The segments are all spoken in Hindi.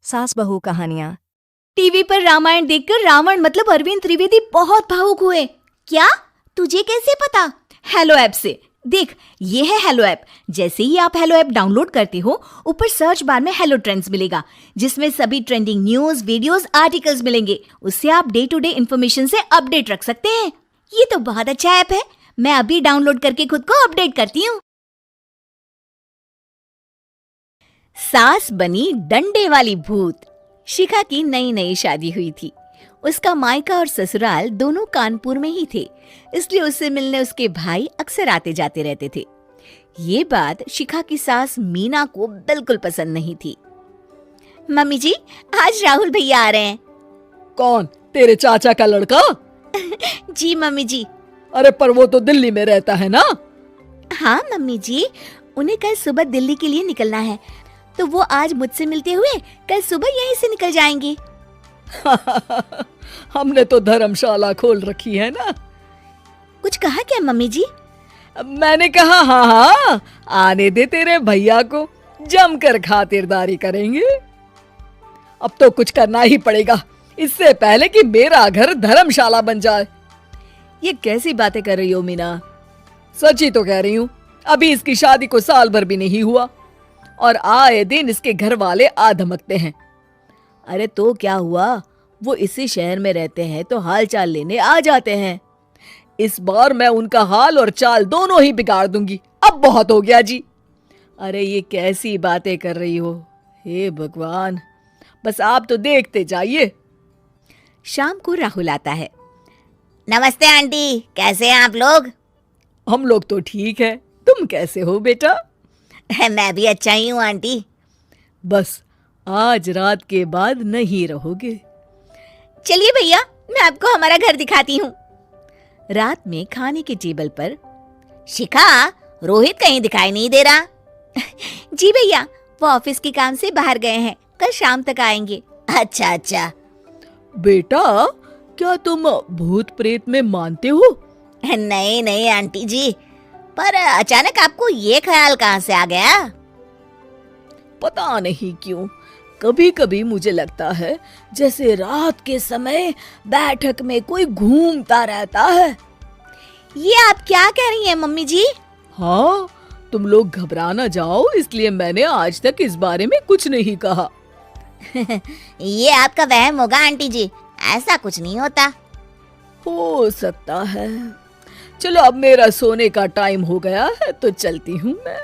सास बहू कहानियाँ। टीवी पर रामायण देखकर रावण मतलब अरविंद त्रिवेदी बहुत भावुक हुए। क्या? तुझे कैसे पता? हेलो ऐप से। देख, ये है हेलो ऐप। जैसे ही आप हेलो ऐप डाउनलोड करते हो, ऊपर सर्च बार में हेलो ट्रेंड्स मिलेगा, जिसमें सभी ट्रेंडिंग न्यूज, वीडियोस, आर्टिकल्स मिलेंगे। उससे आप डे टू डे इन्फॉर्मेशन से अपडेट रख सकते हैं। ये तो बहुत अच्छा ऐप है। मैं अभी डाउनलोड करके खुद को अपडेट करती हूँ। सास बनी डंडे वाली भूत। शिखा की नई नई शादी हुई थी। उसका मायका और ससुराल दोनों कानपुर में ही थे, इसलिए उससे मिलने उसके भाई अक्सर आते जाते रहते थे। ये बात शिखा की सास मीना को बिल्कुल पसंद नहीं थी। मम्मी जी, आज राहुल भैया आ रहे हैं। कौन? तेरे चाचा का लड़का? जी मम्मी जी। अरे पर वो तो दिल्ली में रहता है ना? हाँ मम्मी जी, उन्हें कल सुबह दिल्ली के लिए निकलना है, तो वो आज मुझसे मिलते हुए कल सुबह यहीं से निकल जाएंगे। हमने तो धर्मशाला खोल रखी है ना। कुछ कहा क्या मम्मी जी? मैंने कहा हाँ, आने दे तेरे भैया को, जमकर खातिरदारी करेंगे। अब तो कुछ करना ही पड़ेगा, इससे पहले कि मेरा घर धर्मशाला बन जाए। ये कैसी बातें कर रही हो मीना? सच ही तो कह रही हूँ। अभी इसकी शादी को साल भर भी नहीं हुआ और आए दिन इसके घर वाले आ धमकते हैं। अरे तो क्या हुआ, वो इसी शहर में रहते हैं तो हाल चाल लेने आ जाते हैं। इस बार मैं उनका हाल और चाल दोनों ही बिगाड़ दूंगी। अब बहुत हो गया जी। अरे ये कैसी बातें कर रही हो, हे भगवान, बस आप तो देखते जाइए। शाम को राहुल आता है। नमस्ते आंटी, कैसे हैं आप लोग? हम लोग तो ठीक है, तुम कैसे हो बेटा? मैं भी अच्छा ही हूँ आंटी। बस आज रात के बाद नहीं रहोगे। चलिए भैया, मैं आपको हमारा घर दिखाती हूँ। रात में खाने के टेबल पर शिखा, रोहित कहीं दिखाई नहीं दे रहा। जी भैया, वो ऑफिस के काम से बाहर गए हैं, कल शाम तक आएंगे। अच्छा अच्छा। बेटा, क्या तुम भूत प्रेत में मानते हो? नहीं नहीं आंटी जी, पर अचानक आपको ये ख्याल कहाँ से आ गया? पता नहीं क्यों, कभी कभी मुझे लगता है जैसे रात के समय बैठक में कोई घूमता रहता है। ये आप क्या कह रही हैं मम्मी जी? हाँ, तुम लोग घबरा ना जाओ, इसलिए मैंने आज तक इस बारे में कुछ नहीं कहा। ये आपका वहम होगा आंटी जी, ऐसा कुछ नहीं होता। हो सकता है। चलो अब मेरा सोने का टाइम हो गया है तो चलती हूँ मैं।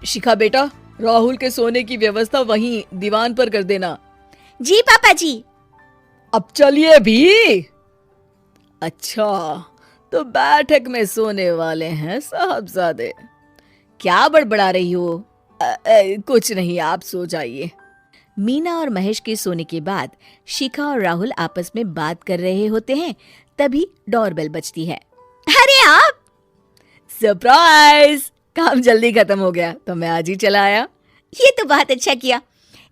शिखा बेटा, राहुल के सोने की व्यवस्था वहीं दीवान पर कर देना। जी पापा जी। अब चलिए भी। अच्छा, तो बैठक में सोने वाले हैं साहबजादे। क्या बड़बड़ा रही हो? कुछ नहीं, आप सो जाइए। मीना और महेश के सोने के बाद शिखा और राहुल आपस में बात कर रहे होते हैं, तभी डोरबेल बजती है। अरे आप! सरप्राइज! काम जल्दी खत्म हो गया तो मैं आज ही चला आया। ये तो बहुत अच्छा किया।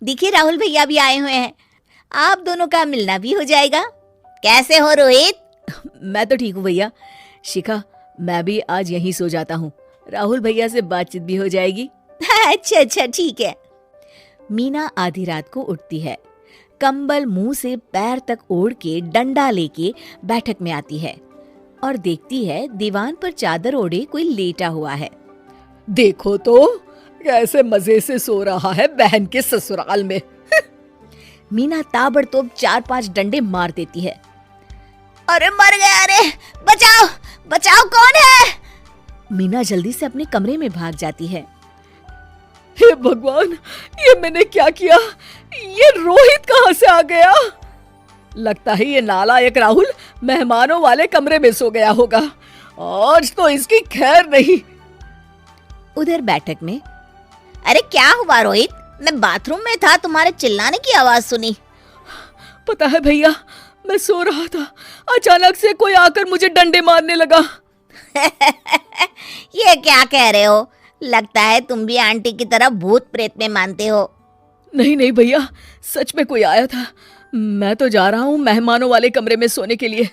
देखिए राहुल भैया भी आए हुए हैं, आप दोनों का मिलना भी हो जाएगा। कैसे हो रोहित? मैं तो ठीक हूँ भैया। शिखा, मैं भी आज यहीं सो जाता हूँ, राहुल भैया से बातचीत भी हो जाएगी। अच्छा अच्छा, ठीक है। मीना आधी रात को उठती है, कंबल मुंह से पैर तक ओढ़ के डंडा लेके बैठक में आती है और देखती है दीवान पर चादर ओढ़े कोई लेटा हुआ है। देखो तो कैसे मजे से सो रहा है बहन के ससुराल में। मीना ताबड़तोड़ 4-5 डंडे मार देती है। अरे मर गया! अरे बचाओ बचाओ, कौन है? मीना जल्दी से अपने कमरे में भाग जाती है। हे भगवान, ये मैंने क्या किया? ये रोहित कहाँ से आ गया? लगता है ये नालायक राहुल मेहमानों वाले कमरे में सो गया होगा। आज तो इसकी खैर नहीं। उधर बैठक में, अरे क्या हुआ रोहित? मैं बाथरूम में था, तुम्हारे चिल्लाने की आवाज सुनी। पता है भैया, मैं सो रहा था, अचानक से कोई आकर मुझे डंडे मारने लगा। ये क्या कह रहे हो? लगता है तुम भी आंटी की तरह भूत प्रेत में मानते हो। नहीं नहीं भैया, सच में कोई आया था। मैं तो जा रहा हूँ मेहमानों वाले कमरे में सोने के लिए।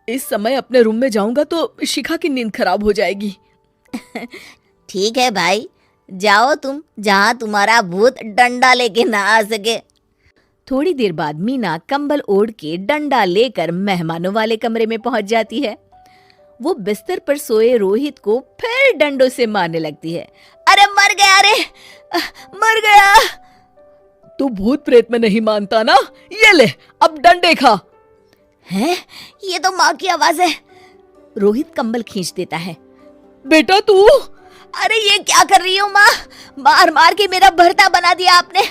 इस समय अपने रूम में जाऊंगा तो शिखा की नींद खराब हो जाएगी। ठीक है भाई, जाओ तुम, जहाँ तुम्हारा भूत डंडा लेके ना आ सके। थोड़ी देर बाद मीना कंबल ओढ़ के डंडा लेकर मेहमानों वाले कमरे में पहुंच जाती है। वो बिस्तर पर सोए रोहित को फिर डंडों से मारने लगती है। अरे मर गया, अरे मर गया। तू भूत प्रेत में नहीं मानता ना, ये ले अब डंडे खा। हैं? ये तो माँ की आवाज है। रोहित कंबल खींच देता है। बेटा तू, अरे ये क्या कर रही हो माँ? मार मार के मेरा भरता बना दिया आपने।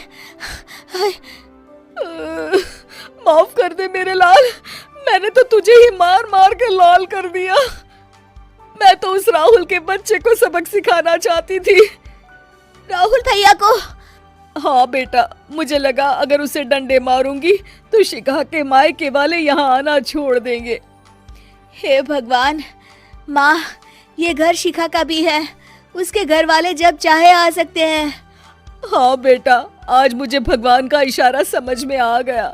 माफ कर दे मेरे लाल, मैंने तो तुझे ही मार मार के लाल कर दिया। मैं तो उस राहुल के बच्चे को सबक सिखाना चाहती थी। राहुल भैया को? हाँ बेटा, मुझे लगा अगर उसे डंडे मारूंगी तो शिखा के मायके वाले यहाँ आना छोड़ देंगे। हे भगवान, माँ ये घर शिखा का भी है, उसके घर वाले जब चाहे आ सकते हैं। हाँ बेटा, आज मुझे भगवान का इशारा समझ में आ गया।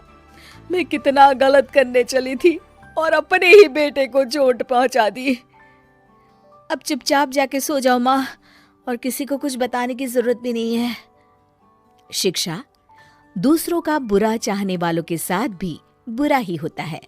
मैं कितना गलत करने चली थी और अपने ही बेटे को चोट पहुंचा दी। अब चुपचाप जाके सो जाओ माँ, और किसी को कुछ बताने की जरूरत भी नहीं है। शिक्षा दूसरों का बुरा चाहने वालों के साथ भी बुरा ही होता है।